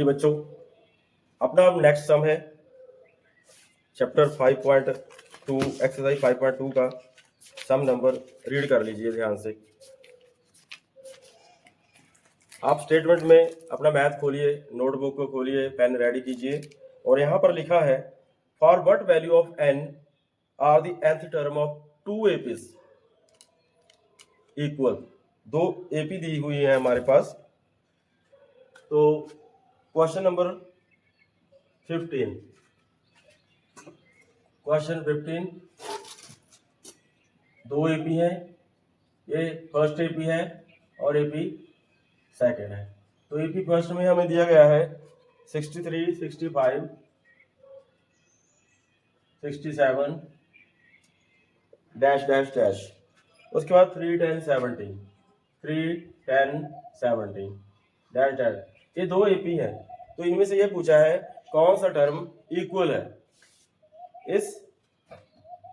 जी बच्चों, अपना अब नेक्स्ट सम है चैप्टर 5.2 एक्सरसाइज 5.2 का सम नंबर रीड कर लीजिए ध्यान से। आप स्टेटमेंट में अपना मैथ खोलिए, नोटबुक को खोलिए, पेन रेडी कीजिए और यहाँ पर लिखा है for what value of n are the nth term of 2 APs equal. 2 AP दी हुई है हमारे पास। तो क्वेश्चन नंबर 15, क्वेश्चन 15, 2 AP है, ये फर्स्ट AP है और AP सेकेंड है। तो AP फर्स्ट में हमें दिया गया है 63, 65, 67 डैश डैश डैश, उसके बाद 3, 10, 17, 3, 10, 17 डैश डैश। ये 2 AP है, तो इनमें से ये पूछा है कौन सा टर्म इक्वल है।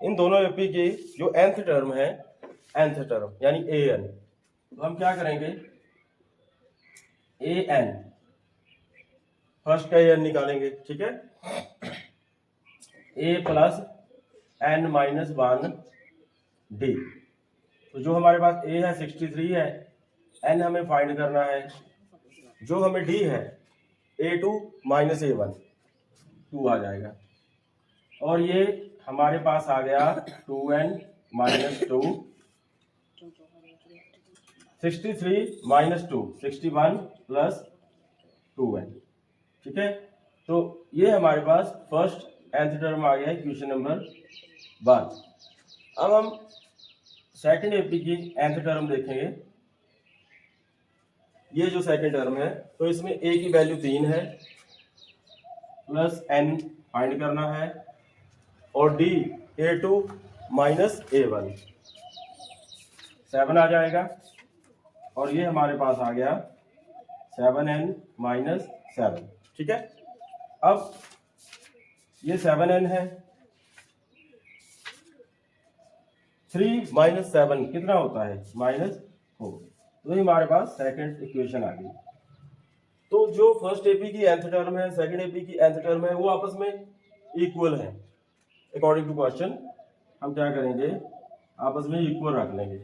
इन दोनों AP की जो nth टर्म है, nth टर्म यानी an, तो हम क्या करेंगे, an फर्स्ट का an निकालेंगे, ठीक है। a plus n minus 1 d। तो जो हमारे पास a है 63 है, n हमें फाइंड करना है, जो हमें d है a2 माइनस a1 2 आ जाएगा। और ये हमारे पास आ गया 2n minus 2, 63 minus 2 61 plus 2n, ठीक है। तो ये हमारे पास फर्स्ट nth टर्म आ गया है, क्वेश्चन नंबर 1। अब हम सेकंड AP की nth टर्म देखेंगे। ये जो सेकंड टर्म है, तो इसमें a की वैल्यू 3 है, प्लस n फाइंड करना है और d a2 माइनस a1 7 आ जाएगा। और ये हमारे पास आ गया 7n माइनस 7, ठीक है। अब ये 7n है, 3 माइनस 7 कितना होता है, -4। तो ये हमारे पास सेकंड इक्वेशन आ गई। तो जो फर्स्ट AP की nth टर्म है, सेकंड AP की nth टर्म है, वो आपस में इक्वल है। अकॉर्डिंग टू क्वेश्चन हम क्या करेंगे, आपस में इक्वल रख लेंगे,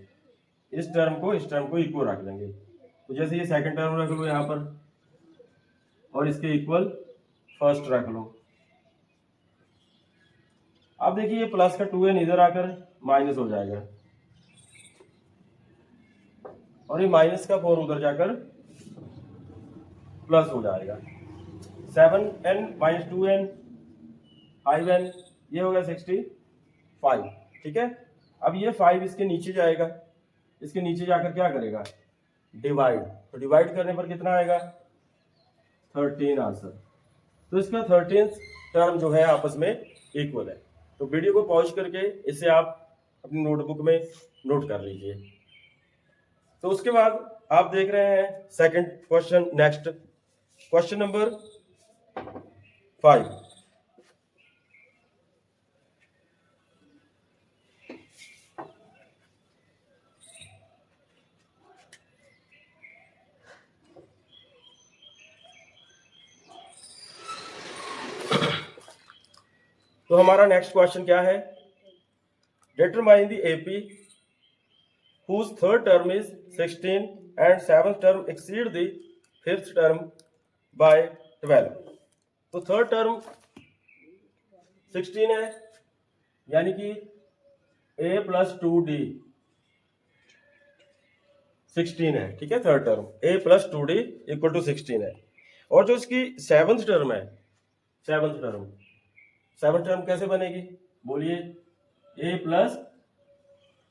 इस टर्म को इक्वल रख लेंगे। तो जैसे ये सेकंड टर्म रख लो यहाँ पर और इसके इक्वल फर्स्ट रख लो। अब देखिए ये प्लस का 2n इधर आकर माइनस हो जाएगा और ये माइनस का 4 उधर जाकर प्लस हो जाएगा। 7n माइनस 2n 5n, ये हो गया 65, ठीक है। अब ये 5 इसके नीचे जाएगा, इसके नीचे जाकर क्या करेगा, डिवाइड। तो डिवाइड करने पर कितना आएगा, 13 आंसर। तो इसका 13th टर्म जो है आपस में इक्वल है। तो वीडियो को पॉज करके इसे आप अपनी नोटबुक में नोट कर लीजिए। तो उसके बाद आप देख रहे हैं second question, next question number 5। तो हमारा नेक्स्ट क्वेश्चन क्या है, determine the AP whose third term is 16 and seventh term exceed the fifth term by 12। तो थर्ड टर्म 16 है, यानी कि a प्लस 2d 16 है, ठीक है। Third term a plus 2d equal to 16 है। और जो इसकी सेवंथ टर्म है, सेवंथ टर्म कैसे बनेगी, बोलिए, a plus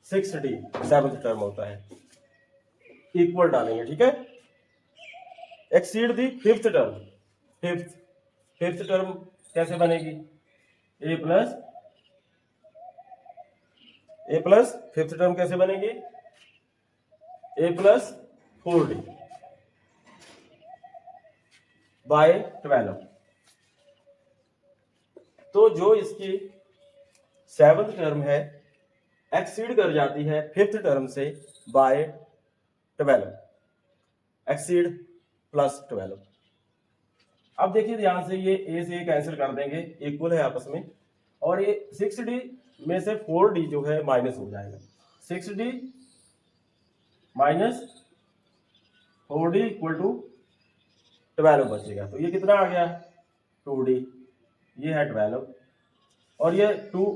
6d seventh term होता है, इक्वल डालेंगे, ठीक है। एक्सीड दी फिफ्थ टर्म, फिफ्थ टर्म कैसे बनेगी, a प्लस फिफ्थ टर्म कैसे बनेगी, a प्लस 4d बाय 12। तो जो इसकी सेवंथ टर्म है एक्सीड कर जाती है फिफ्थ टर्म से बाय 12, एक्सीड प्लस 12। अब देखिए ध्यान से, ये ए से कैंसिल कर देंगे, इक्वल है आपस में, और ये 6d में से 4d जो है माइनस हो जाएगा। 6d minus 4d equal to 12 बचेगा। तो ये कितना आ गया 2d, ये है 12, और ये 2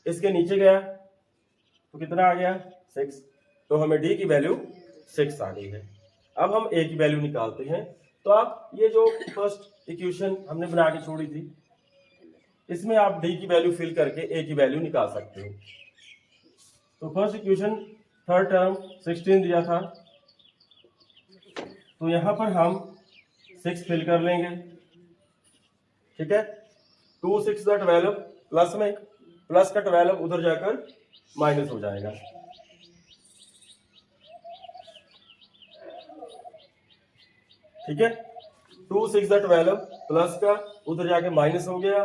इसके नीचे गया तो कितना आ गया 6। तो हमें d की वैल्यू 6 आ गई है। अब हम a की वैल्यू निकालते हैं। तो आप ये जो फर्स्ट इक्वेशन हमने बना के छोड़ी थी, इसमें आप d की वैल्यू फिल करके a की वैल्यू निकाल सकते हो। तो फर्स्ट इक्वेशन थर्ड टर्म 16 दिया था, तो यहां पर हम 6 फिल कर लेंगे, ठीक है। 2 6 12 प्लस में, प्लस का 12 उधर जाकर माइनस हो जाएगा। ठीक है, 2 6 12 प्लस का उधर जाके माइनस हो गया,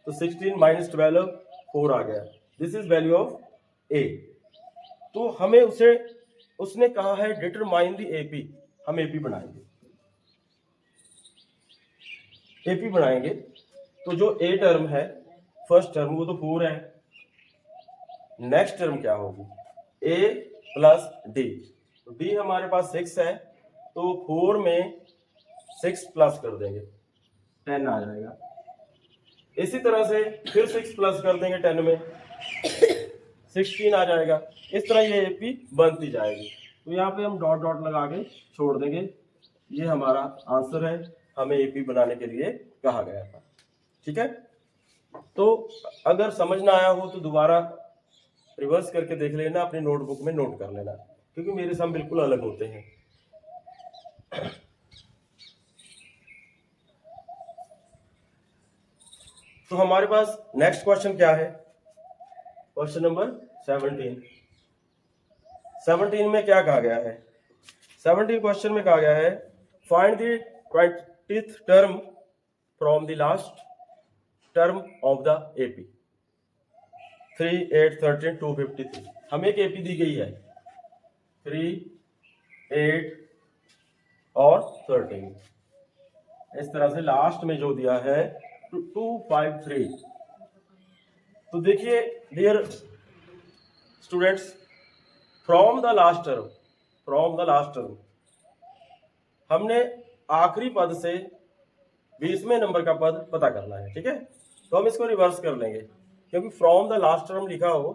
तो 16 माइनस 12 4 आ गया। दिस इज वैल्यू ऑफ ए। तो हमें उसने कहा है डिटरमाइन द एपी, हम एपी बनाएंगे। एपी बनाएंगे तो जो ए टर्म है फर्स्ट टर्म वो तो 4 है, नेक्स्ट टर्म क्या होगी ए प्लस डी। तो डी हमारे पास 6 है, तो 4 में 6 प्लस कर देंगे 10 आ जाएगा। इसी तरह से फिर 6 प्लस कर देंगे 10 में 16 आ जाएगा। इस तरह ये एपी बनती जाएगी। तो यहाँ पे हम डॉट डॉट लगा के छोड़ देंगे। ये हमारा आंसर है, हमें एपी बनाने के लिए कहा गया था। ठीक है, तो अगर समझ ना आया हो तो दोबारा रिवर्स करके देख लेना, अपनी नोटबुक में नोट कर लेना, क्योंकि मेरे सम बिल्कुल अलग होते हैं। तो हमारे पास नेक्स्ट क्वेश्चन क्या है, क्वेश्चन नंबर 17 में क्या कहा गया है। 17 क्वेश्चन में कहा गया है find the 20th term from the last term of the AP. 3 8 13 253। हमें एक एपी दी गई है 3 8 और 13। इस तरह से लास्ट में जो दिया है 253। तो देखिए dear students, from the last term हमने आखिरी पद से 20वें नंबर का पद पता करना है। ठीक है, तो हम इसको रिवर्स कर लेंगे, क्योंकि फ्रॉम द लास्ट टर्म लिखा हो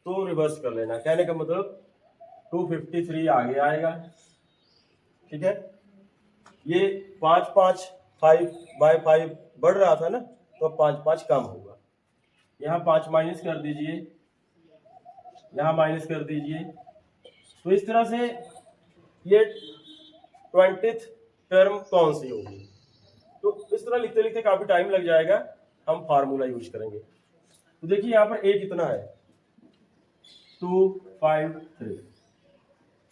तो रिवर्स कर लेना। कहने का मतलब 253 आगे आएगा। ठीक है, ये 5 5 5/5 बढ़ रहा था ना, तो 5 5 कम होगा। यहाँ 5 माइनस कर दीजिए, यहाँ माइनस कर दीजिए। तो इस तरह से ये 20th टर्म कौन सी होगी, तो इस तरह लिखते लिखते काफी टाइम लग जाएगा। हम फार्मूला यूज करेंगे। तो देखिए यहाँ पर ए कितना है 253।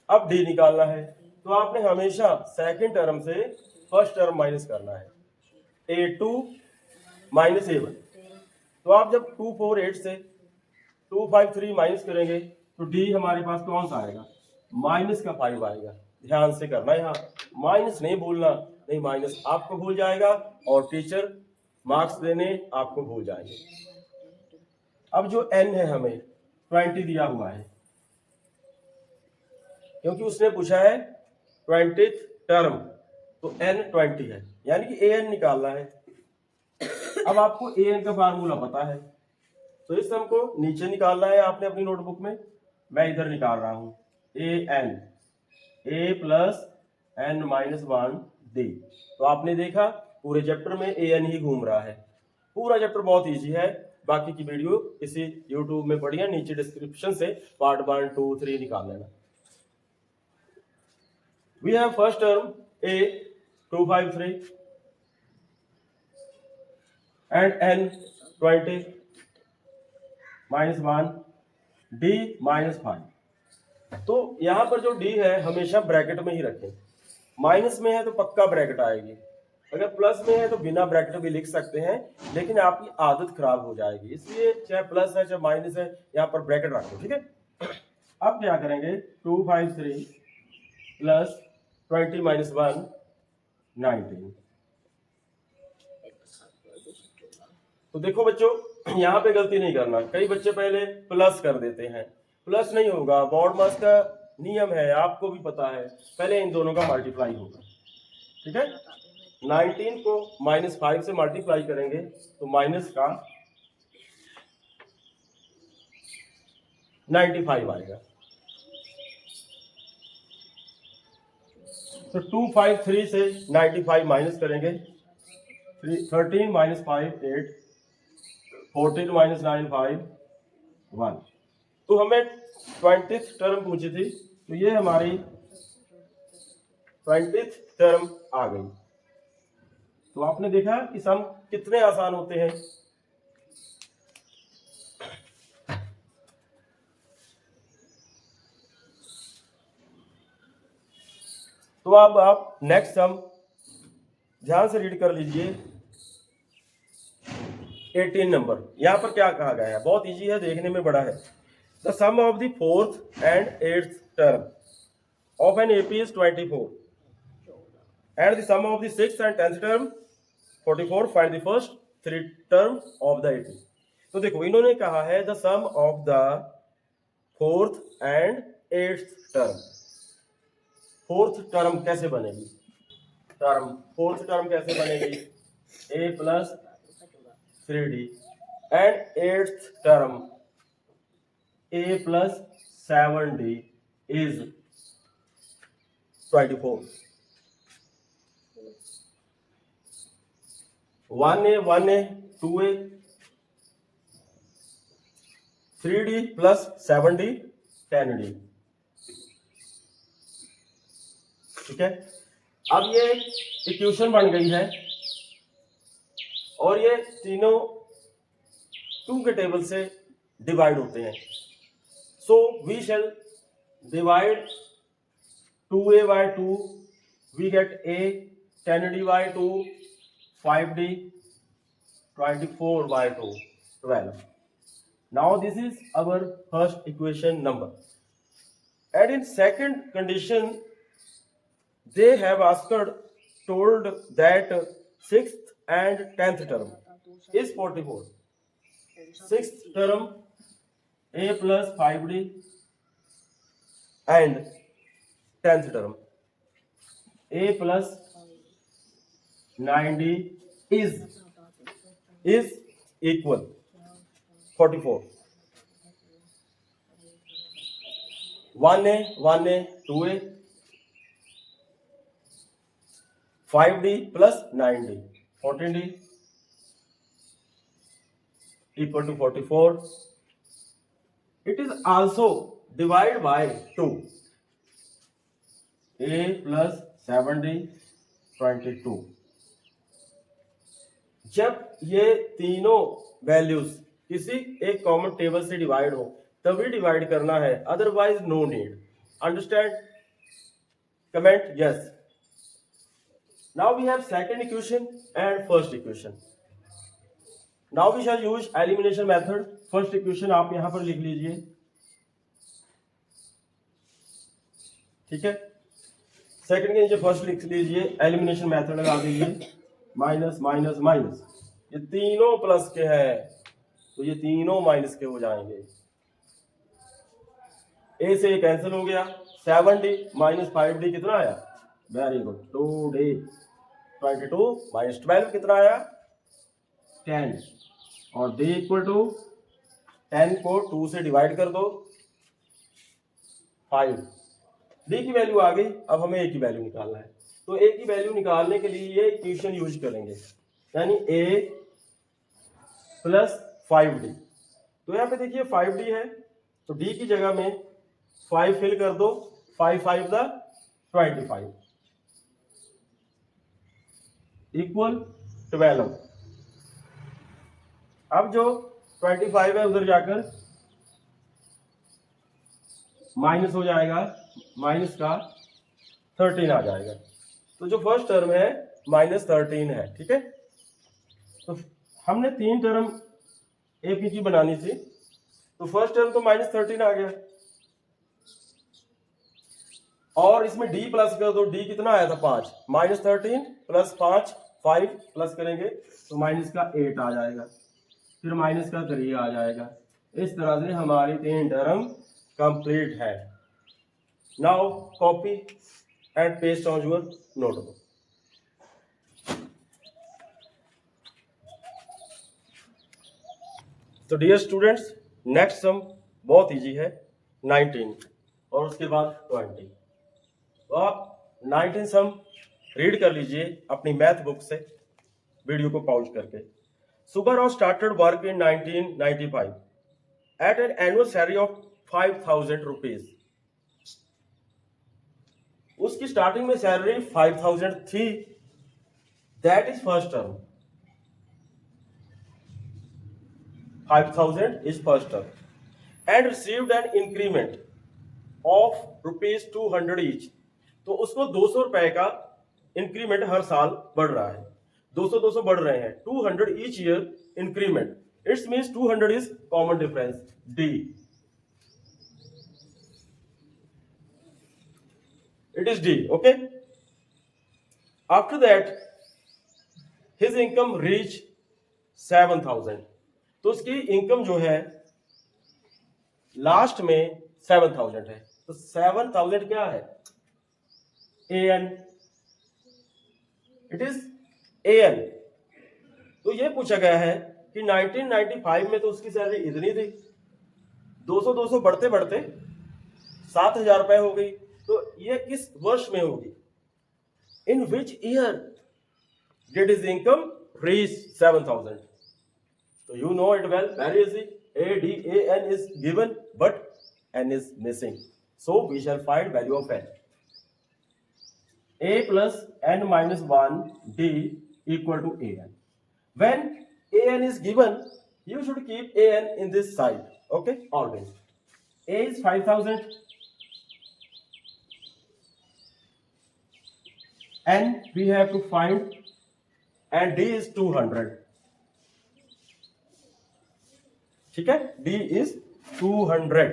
अब डी निकालना है, तो आपने हमेशा सेकंड टर्म से फर्स्ट टर्म माइनस करना है। A2 minus A1। तो आप जब 248 से 253 माइनस करेंगे तो डी हमारे पास कौन सा आएगा, माइनस का 5 आएगा। ध्यान से करना, यहाँ माइनस नहीं भूलना, नहीं माइनस आपको भूल जाएगा और टीचर मार्क्स देने आपको भूल जाएंगे। अब जो n है हमें 20 दिया हुआ है, क्योंकि उसने पूछा है 20th टर्म, तो n 20 है, यानी कि an निकालना है। अब आपको an का फार्मूला पता है, तो इस सम को नीचे निकालना है आपने अपनी नोटबुक में। मैं इधर निकाल रहा हूं an a plus n minus 1 d। तो आपने देखा पूरे चैप्टर में an ही घूम रहा है। पूरा चैप्टर बहुत इजी है, बाकी की वीडियो इसी YouTube में पढ़िए, नीचे डिस्क्रिप्शन से पार्ट 1 2 3 निकाल लेना। We have first term a 253 and n 20 minus 1 d minus 5। तो यहां पर जो d है हमेशा ब्रैकेट में ही रखें। माइनस में है तो पक्का ब्रैकेट आएगी, अगर प्लस में है तो बिना ब्रैकेट भी लिख सकते हैं, लेकिन आपकी आदत खराब हो जाएगी, इसलिए चाहे प्लस है चाहे माइनस है यहाँ पर ब्रैकेट रखो। ठीक है, अब क्या करेंगे 253 प्लस 20 माइनस 1 19। तो देखो बच्चों यहाँ पे गलती नहीं करना, कई बच्चे पहले प्लस कर देते हैं, प्लस नहीं होगा, बॉड मास का नियम है, आपको भी पता है, पहले इन दोनों का मल्टीप्लाई होगा, ठीक है। 19 को -5 से मल्टीप्लाई करेंगे तो माइनस का 95 आएगा। तो 253 से 95 माइनस करेंगे, 13 - 5 8, 14 - 9 5 1। तो हमें 20th टर्म पूछी थी, तो ये हमारी 20th टर्म आ गई। तो आपने देखा कि सम कितने आसान होते हैं। तो अब आप नेक्स्ट सम ध्यान से रीड कर लीजिए। 18 नंबर, यहां पर क्या कहा गया है, बहुत इजी है, देखने में बड़ा है। The sum of the 4th and 8th term of an AP is 24 and the sum of the 6th and 10th term 44, find the first 3 term of the AP। तो देखो इन्होंने कहा है the sum of the 4th and 8th term. 4th term कैसे बनेगी, fourth term कैसे बनेगी, A + 3D and 8th term A + 7D is 24। 1A 1A 2A 3D + 7D 10D, ठीक है। अब ये इक्वेशन बन गई है और ये तीनों 2 के टेबल से डिवाइड होते हैं। So we shall divide 2A by 2, we get A, 10D by 2, 5D, 24 by 2, 12. Now this is our first equation number. And in second condition, they have told that 6th and 10th term is 44. 6th term A + 5D and 10th term A + 9D is equal 44. 1A 1A 2A 5D + 9D 14D equal to 44. It is also divided by 2. A + 7D 22। जब ये तीनों values किसी एक common table से divide हो तभी divide करना है, otherwise no need. Understand? Comment yes. Now we have second equation and first equation. Now we shall use elimination method. First equation आप यहां पर लिख लीजिए, ठीक है। सेकंड के नीचे फर्स्ट लिख लीजिए, एलिमिनेशन मेथड लगा दीजिए, माइनस माइनस माइनस, ये तीनों प्लस के हैं तो ये तीनों माइनस के हो जाएंगे। ए से कैंसिल हो गया, 7D - 5D कितना आया, वेरी गुड, 2D 22 - 12 कितना आया, 10, और D = 10 को 2 से डिवाइड कर दो, 5। D की वैल्यू आ गई, अब हमें A की वैल्यू निकालना है। तो A की वैल्यू निकालने के लिए ये इक्वेशन यूज करेंगे, यानी A + 5D। तो यहाँ पे देखिए 5D है तो D की जगह में 5 फिल कर दो, 5 × 5 = 25 इक्वल 12। अब जो 25 है उधर जाकर माइनस हो जाएगा, माइनस का 13 आ जाएगा। तो जो फर्स्ट टर्म है -13 है, ठीक है। तो हमने 3 टर्म AP की बनानी थी, तो फर्स्ट टर्म तो -13 आ गया, और इसमें D प्लस कर दो, D कितना आया था 5, -13 + 5 5 प्लस करेंगे तो माइनस का 8 आ जाएगा। फिर माइनस का 3 आ जाएगा। इस तरह से हमारी 3 टर्म कंप्लीट है। Now copy and paste on your notebook. तो डियर स्टूडेंट्स, नेक्स्ट सम बहुत इजी है, 19 और उसके बाद 20। तो आप 19 सम रीड कर लीजिए अपनी मैथ बुक से, वीडियो को पॉज करके। Subbarao started work in 1995 at an annual salary of 5,000 rupees. उसकी स्टार्टिंग में सैलरी 5,000 थी, that is first term. 5,000 is first term and received an increment of rupees 200 each। तो उसको 200 रुपए का इंक्रीमेंट हर साल बढ़ रहा है, 200 बढ़ रहे हैं, 200 each year increment। It means 200 is common difference, D। It is D, okay। After that his income reached 7,000। तो उसकी इनकम जो है लास्ट में 7,000 है। तो 7,000 क्या है? AN, it is AN। तो ये पूछा गया है कि 1995 में तो उसकी सैलरी इतनी थी, 200 बढ़ते बढ़ते 7,000 रुपए हो गई। तो ये किस वर्ष में होगी? In which year did his income reach 7,000? So you know it well, very easy. ADAN is given, but N is missing. So we shall find value of N. A plus N minus 1 D equal to AN. When AN is given, you should keep AN in this side. Okay, always. A is 5,000. N we have to find, and D is 200. ठीक है, D is 200।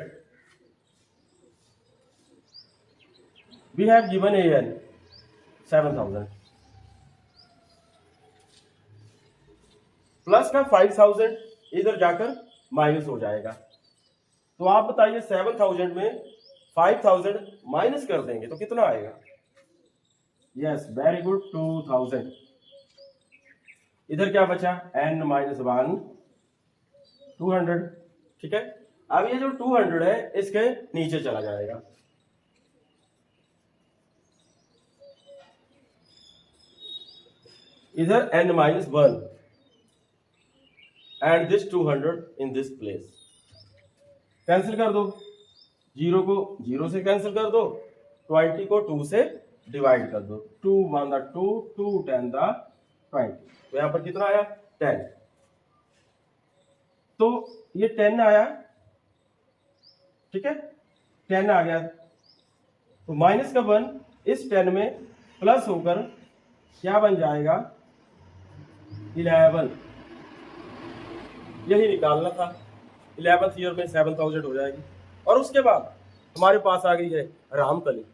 We have given AN 7,000 plus का 5,000 इधर जाकर minus हो जाएगा। तो आप बताइए 7,000 में 5,000 माइनस कर देंगे तो कितना आएगा? Yes, very good, 2,000। इधर क्या बचा? N minus 1 200। ठीक है, अब ये जो 200 है इसके नीचे चला जाएगा। इधर N minus 1 and this 200 in this place। Cancel कर दो, 0 को 0 से कैंसिल कर दो, 20 को 2 से डिवाइड कर दो। 2 1 2, 2 10 20। तो यहां पर कितना आया? 10। तो ये 10 आया, ठीक है, 10 आ गया। तो माइनस का 1 इस 10 में प्लस होकर क्या बन जाएगा? 11। यही निकालना था। 11th ईयर में 7,000 हो जाएगी। और उसके बाद हमारे पास आ गई है रामकली।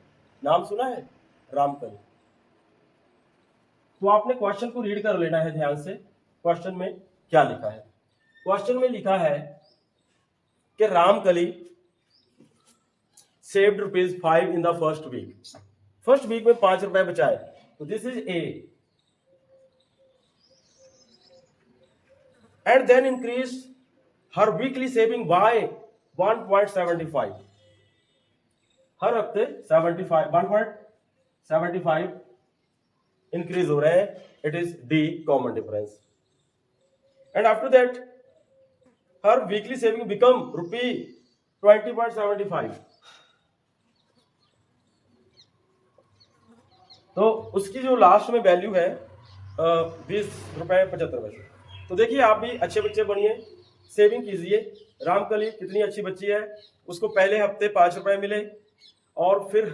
नाम सुना है? रामकली। तो आपने क्वेश्चन को रीड कर लेना है ध्यान से। क्वेश्चन में क्या लिखा है? क्वेश्चन में लिखा है कि Ramkali saved ₹5 in the first week. First week में 5 रुपए बचाए। तो this is A। And then increase हर वीकली सेविंग बाय 1.75। हर हफ्ते 1.75 इंक्रीज हो रहे हैं। It is D, common difference. And after that हर वीकली सेविंग बिकम ₹20.75। तो उसकी जो लास्ट में वैल्यू है 20.75। तो देखिए, आप भी अच्छे बच्चे बनिए, सेविंग कीजिए। रामकली कितनी अच्छी बच्ची है, उसको पहले हफ्ते 5 रुपए मिले और फिर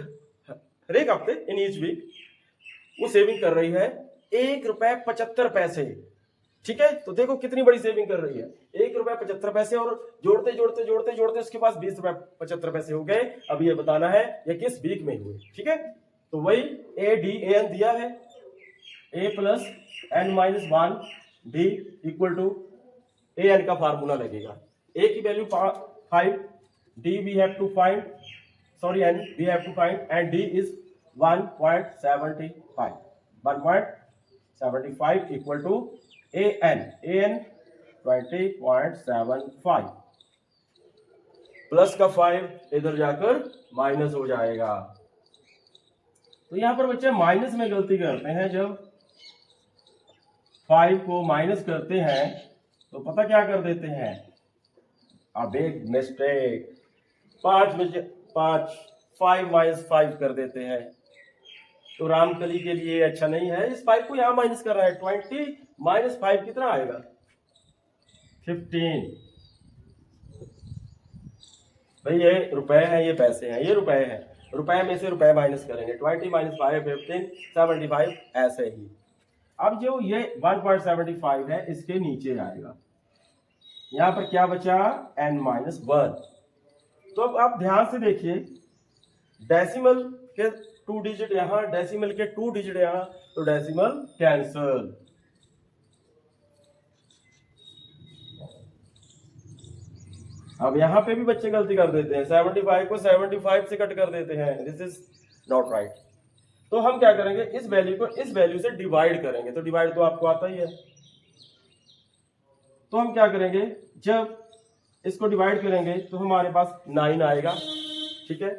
हर एक हफ्ते इन ईच वीक वो सेविंग कर रही है ₹1.75। ठीक है, तो देखो कितनी बड़ी सेविंग कर रही है, ₹1.75। और जोड़ते जोड़ते जोड़ते जोड़ते उसके पास ₹20.75 हो गए। अब ये बताना है ये किस वीक में हुए। ठीक है, तो वही ADAN दिया है, A plus N minus 1 D equal to a n का फार्मूला लगेगा। ए की value 5, d we have to find, sorry n we have to find, and d is 1.75, 1.75 equal to a n 20.75 plus का 5 इधर जाकर minus हो जाएगा। तो यहां पर बच्चे माइनस में गलती करते हैं, जब 5 को माइनस करते हैं तो पता क्या कर देते हैं, अ बिग मिस्टेक, 5 में 5 माइनस 5 कर देते हैं। तो रामकली के लिए अच्छा नहीं है। इस 5 को यहां माइनस कर रहा है, 20 माइनस 5 कितना आएगा, 15। भाई ये रुपए है, ये पैसे हैं, ये रुपए हैं, रुपए में से रुपए माइनस करेंगे, 20 माइनस 5 15 75 ऐसे ही। अब जो ये 1.75 है इसके नीचे आएगा, यहां पर क्या बचा, n-1। तो अब आप ध्यान से देखिए, डेसिमल के 2 डिजिट यहां, डेसिमल के 2 डिजिट यहां, तो डेसिमल कैंसल। अब यहां पे भी बच्चे गलती कर देते हैं, 75 को 75 से कट कर देते हैं, दिस इज नॉट राइट। तो हम क्या करेंगे, इस वैल्यू को इस वैल्यू से डिवाइड करेंगे। तो डिवाइड तो आपको आता ही है। तो हम क्या करेंगे, जब इसको डिवाइड करेंगे तो हमारे पास 9 आएगा, ठीक है,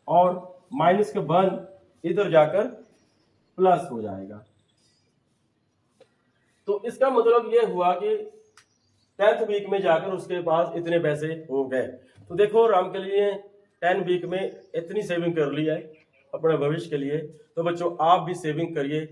और माइनस का 1 इधर जाकर प्लस हो जाएगा। तो इसका मतलब यह हुआ कि 10th वीक में जाकर उसके पास इतने पैसे हो गए। तो देखो राम के लिए 10 वीक में इतनी सेविंग कर ली है अपने भविष्य के लिए। तो बच्चों आप भी सेविंग करिए,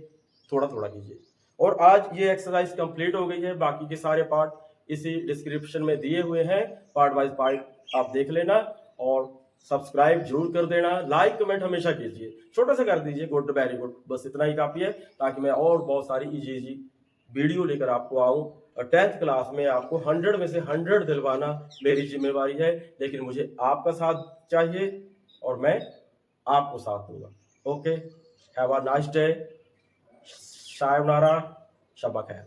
थोड़ा थोड़ा कीजिए। और आज ये एक्सरसाइज कंप्लीट हो गई है, बाकी के सारे पार्ट इसी डिस्क्रिप्शन में दिए हुए हैं, पार्ट वाइज पार्ट आप देख लेना और सब्सक्राइब जरूर कर देना, लाइक कमेंट हमेशा कीजिए, छोटा सा कर दीजिए, गुड वेरी गुड, बस इतना ही काफी है, ताकि मैं और बहुत सारी इजी वीडियो लेकर आपको आऊं। और 10th क्लास में आपको 100 में से 100 दिलवाना मेरी जिम्मेवारी है, लेकिन मुझे आपका साथ चाहिए और मैं आपको साथ दूंगा। Okay, have a nice day, sayonara, शब्बा खैर।